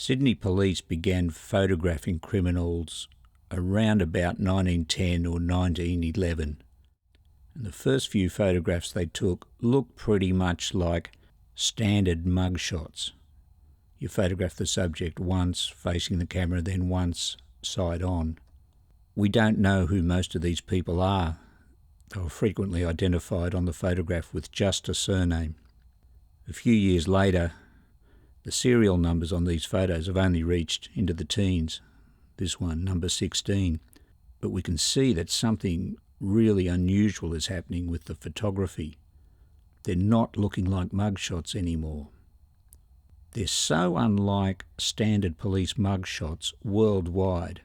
Sydney police began photographing criminals around about 1910 or 1911. And the first few photographs they took looked pretty much like standard mugshots. You photograph the subject once facing the camera, then once side on. We don't know who most of these people are. They were frequently identified on the photograph with just a surname. A few years later, the serial numbers on these photos have only reached into the teens. This one, number 16. But we can see that something really unusual is happening with the photography. They're not looking like mugshots anymore. They're so unlike standard police mugshots worldwide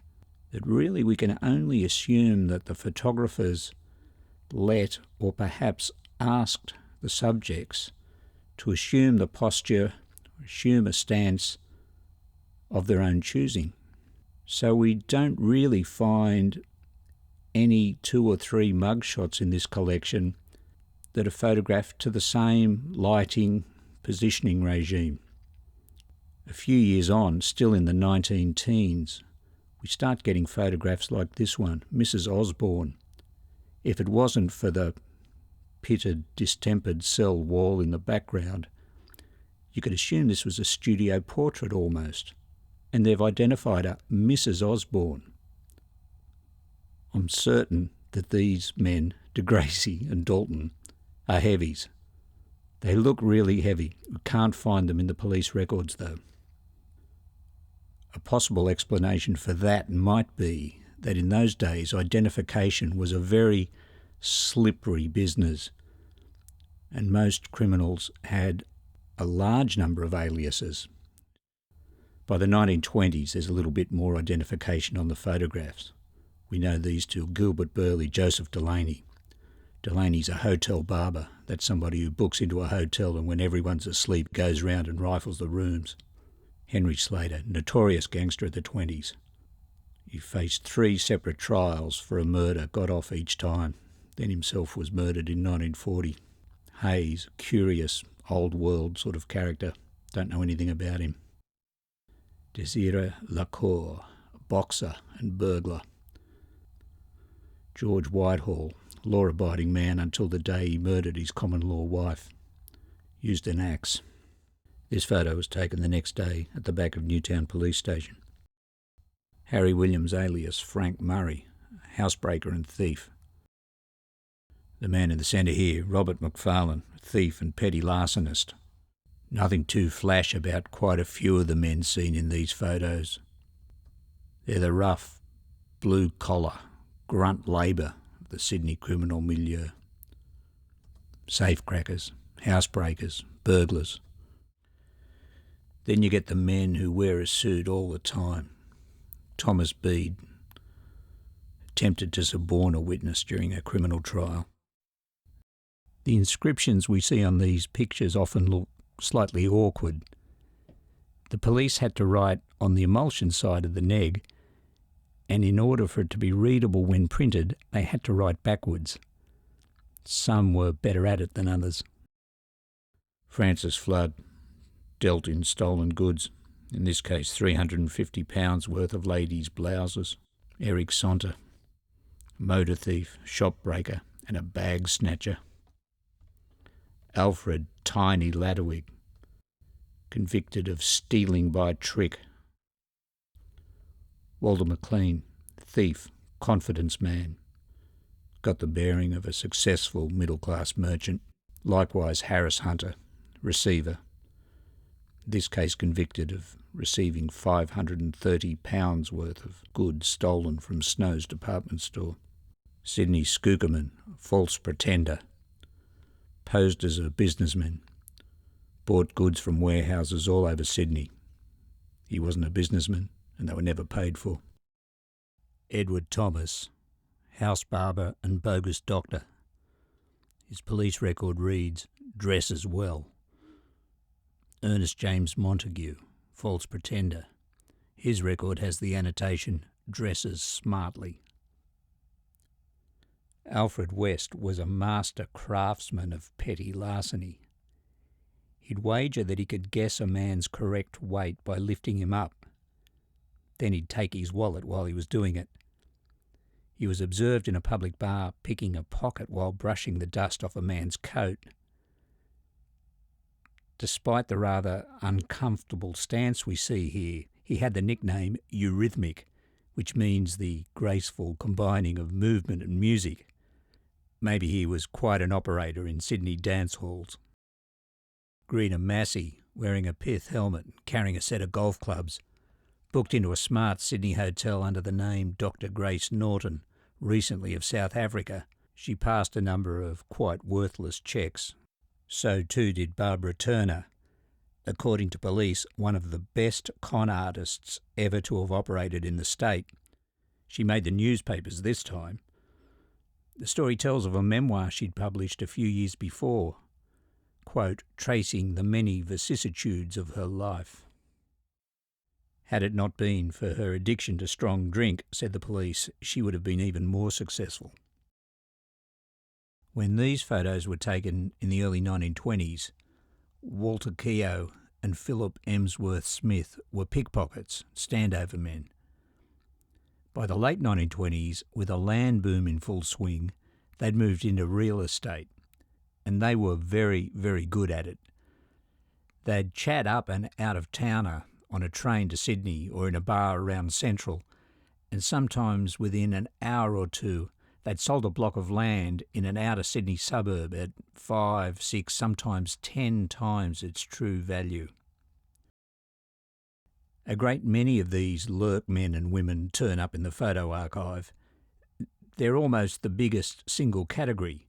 that really we can only assume that the photographers let or perhaps asked the subjects to assume the posture, assume a stance of their own choosing. So we don't really find any 2 or 3 mugshots in this collection that are photographed to the same lighting, positioning regime. A few years on, still in the 19-teens, we start getting photographs like this one, Mrs. Osborne. If it wasn't for the pitted, distempered cell wall in the background, you could assume this was a studio portrait almost. And they've identified a Mrs. Osborne. I'm certain that these men, De Gracie and Dalton, are heavies. They look really heavy. We can't find them in the police records though. A possible explanation for that might be that in those days identification was a very slippery business, and most criminals had a large number of aliases. By the 1920s, there's a little bit more identification on the photographs. We know these two, Gilbert Burley, Joseph Delaney. Delaney's a hotel barber. That's somebody who books into a hotel and when everyone's asleep goes round and rifles the rooms. Henry Slater, notorious gangster of the 20s. He faced 3 separate trials for a murder, got off each time, then himself was murdered in 1940. Hayes, curious, old world sort of character, don't know anything about him. Désiré Lacour, boxer and burglar. George Whitehall, law-abiding man until the day he murdered his common-law wife. Used an axe. This photo was taken the next day at the back of Newtown Police Station. Harry Williams alias Frank Murray, housebreaker and thief. The man in the centre here, Robert McFarlane, thief and petty larcenist. Nothing too flash about quite a few of the men seen in these photos. They're the rough, blue-collar, grunt labour of the Sydney criminal milieu. Safecrackers, housebreakers, burglars. Then you get the men who wear a suit all the time. Thomas Bede attempted to suborn a witness during a criminal trial. The inscriptions we see on these pictures often look slightly awkward. The police had to write on the emulsion side of the neg, and in order for it to be readable when printed, they had to write backwards. Some were better at it than others. Francis Flood dealt in stolen goods, in this case £350 worth of ladies' blouses. Eric Sonter, motor thief, shop breaker and a bag snatcher. Alfred Tiny Ladderwig, convicted of stealing by trick. Walter McLean, thief, confidence man, got the bearing of a successful middle-class merchant. Likewise Harris Hunter, receiver, this case convicted of receiving £530 worth of goods stolen from Snow's department store. Sydney Skookerman, false pretender, posed as a businessman, bought goods from warehouses all over Sydney. He wasn't a businessman and they were never paid for. Edward Thomas, house barber and bogus doctor. His police record reads, dresses well. Ernest James Montague, false pretender. His record has the annotation, dresses smartly. Alfred West was a master craftsman of petty larceny. He'd wager that he could guess a man's correct weight by lifting him up. Then he'd take his wallet while he was doing it. He was observed in a public bar picking a pocket while brushing the dust off a man's coat. Despite the rather uncomfortable stance we see here, he had the nickname Eurythmic, which means the graceful combining of movement and music. Maybe he was quite an operator in Sydney dance halls. Greena Massey, wearing a pith helmet and carrying a set of golf clubs, booked into a smart Sydney hotel under the name Dr. Grace Norton, recently of South Africa. She passed a number of quite worthless checks. So too did Barbara Turner, according to police, one of the best con artists ever to have operated in the state. She made the newspapers this time. The story tells of a memoir she'd published a few years before, quote, tracing the many vicissitudes of her life. Had it not been for her addiction to strong drink, said the police, she would have been even more successful. When these photos were taken in the early 1920s, Walter Keogh and Philip Emsworth Smith were pickpockets, standover men. By the late 1920s, with a land boom in full swing, they'd moved into real estate, and they were very, very good at it. They'd chat up an out-of-towner on a train to Sydney or in a bar around Central, and sometimes within an hour or two they'd sold a block of land in an outer Sydney suburb at 5, 6, sometimes 10 times its true value. A great many of these lurk men and women turn up in the photo archive. They're almost the biggest single category.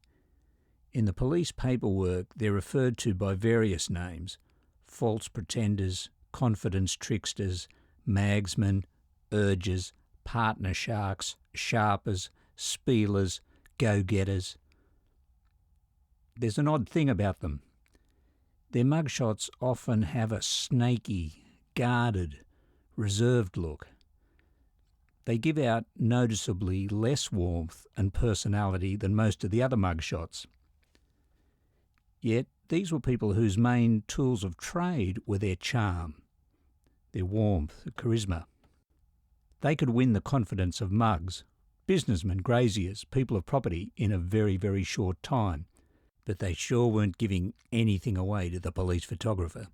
In the police paperwork, they're referred to by various names: false pretenders, confidence tricksters, magsmen, urgers, partner sharks, sharpers, spielers, go-getters. There's an odd thing about them. Their mugshots often have a snaky, guarded, reserved look. They give out noticeably less warmth and personality than most of the other mugshots. Yet these were people whose main tools of trade were their charm, their warmth, their charisma. They could win the confidence of mugs, businessmen, graziers, people of property in a very, very short time, but they sure weren't giving anything away to the police photographer.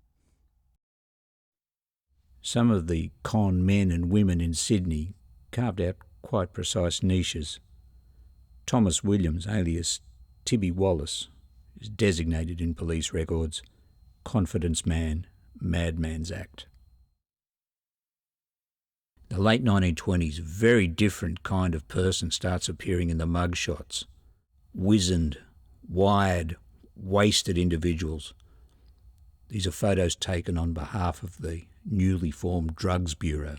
Some of the con men and women in Sydney carved out quite precise niches. Thomas Williams, alias Tibby Wallace, is designated in police records confidence man, madman's act. The late 1920s, a very different kind of person starts appearing in the mugshots. Wizened, wired, wasted individuals. These are photos taken on behalf of the newly formed Drugs Bureau.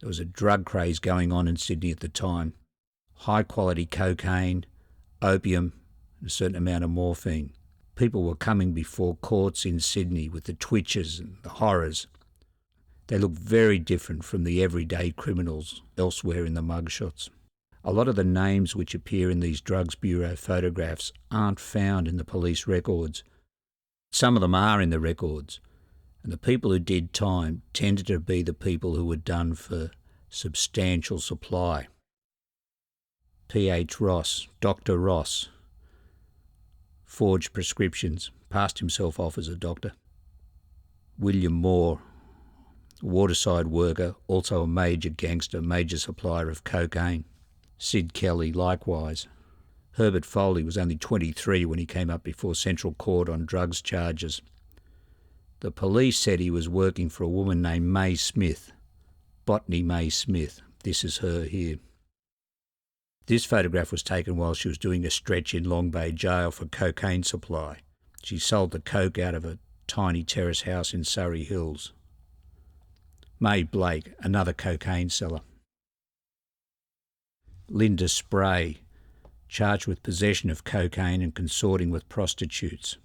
There was a drug craze going on in Sydney at the time. High-quality cocaine, opium, and a certain amount of morphine. People were coming before courts in Sydney with the twitches and the horrors. They look very different from the everyday criminals elsewhere in the mugshots. A lot of the names which appear in these Drugs Bureau photographs aren't found in the police records. Some of them are in the records, and the people who did time tended to be the people who were done for substantial supply. P.H. Ross, Dr. Ross, forged prescriptions, passed himself off as a doctor. William Moore, a waterside worker, also a major gangster, major supplier of cocaine. Sid Kelly, likewise. Herbert Foley was only 23 when he came up before Central Court on drugs charges. The police said he was working for a woman named May Smith, Botany May Smith. This is her here. This photograph was taken while she was doing a stretch in Long Bay Jail for cocaine supply. She sold the coke out of a tiny terrace house in Surrey Hills. Mae Blake, another cocaine seller. Linda Spray, charged with possession of cocaine and consorting with prostitutes.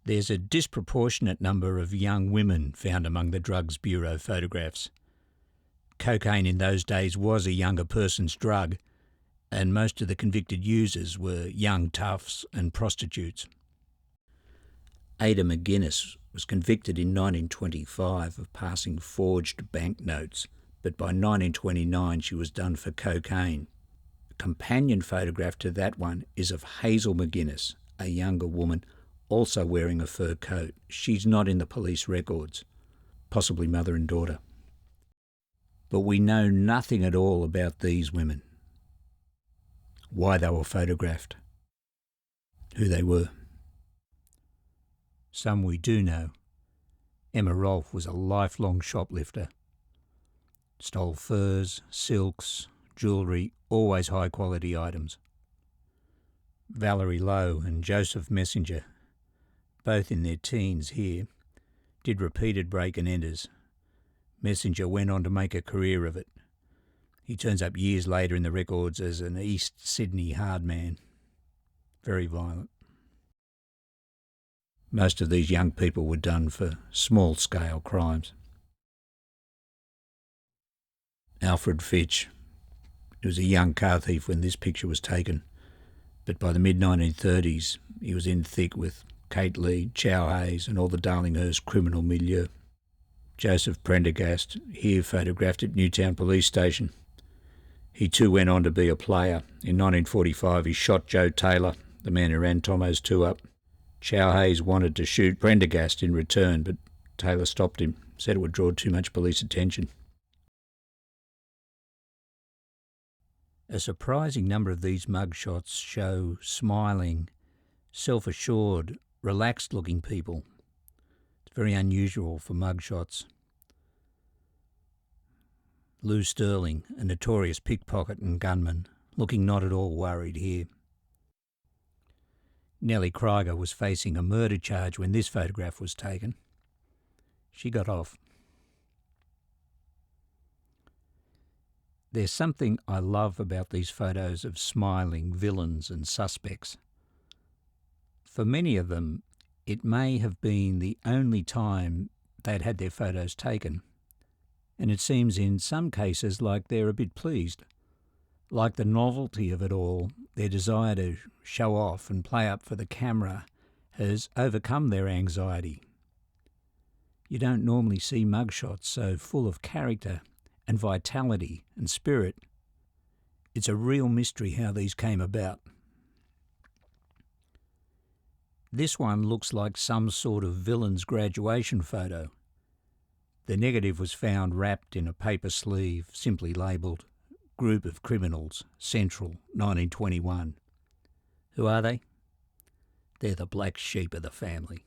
There's a disproportionate number of young women found among the Drugs Bureau photographs. Cocaine in those days was a younger person's drug, and most of the convicted users were young toughs and prostitutes. Ada McGuinness was convicted in 1925 of passing forged banknotes, but by 1929 she was done for cocaine. A companion photograph to that one is of Hazel McGuinness, a younger woman, also wearing a fur coat. She's not in the police records, possibly mother and daughter. But we know nothing at all about these women, why they were photographed, who they were. Some we do know. Emma Rolfe was a lifelong shoplifter. Stole furs, silks, jewellery, always high-quality items. Valerie Lowe and Joseph Messenger, both in their teens here, did repeated break and enters. Messenger went on to make a career of it. He turns up years later in the records as an East Sydney hard man. Very violent. Most of these young people were done for small-scale crimes. Alfred Fitch. He was a young car thief when this picture was taken, but by the mid-1930s he was in thick with Kate Leigh, Chow Hayes and all the Darlinghurst criminal milieu. Joseph Prendergast, here photographed at Newtown Police Station. He too went on to be a player. In 1945 he shot Joe Taylor, the man who ran Tomo's 2 Up. Chow Hayes wanted to shoot Prendergast in return, but Taylor stopped him, said it would draw too much police attention. A surprising number of these mugshots show smiling, self-assured, relaxed-looking people. It's very unusual for mugshots. Lou Sterling, a notorious pickpocket and gunman, looking not at all worried here. Nellie Krieger was facing a murder charge when this photograph was taken. She got off. There's something I love about these photos of smiling villains and suspects. For many of them, it may have been the only time they'd had their photos taken, and it seems in some cases like they're a bit pleased. Like the novelty of it all, their desire to show off and play up for the camera has overcome their anxiety. You don't normally see mugshots so full of character and vitality and spirit. It's a real mystery how these came about. This one looks like some sort of villain's graduation photo. The negative was found wrapped in a paper sleeve, simply labelled Group of Criminals, Central, 1921. Who are they? They're the black sheep of the family.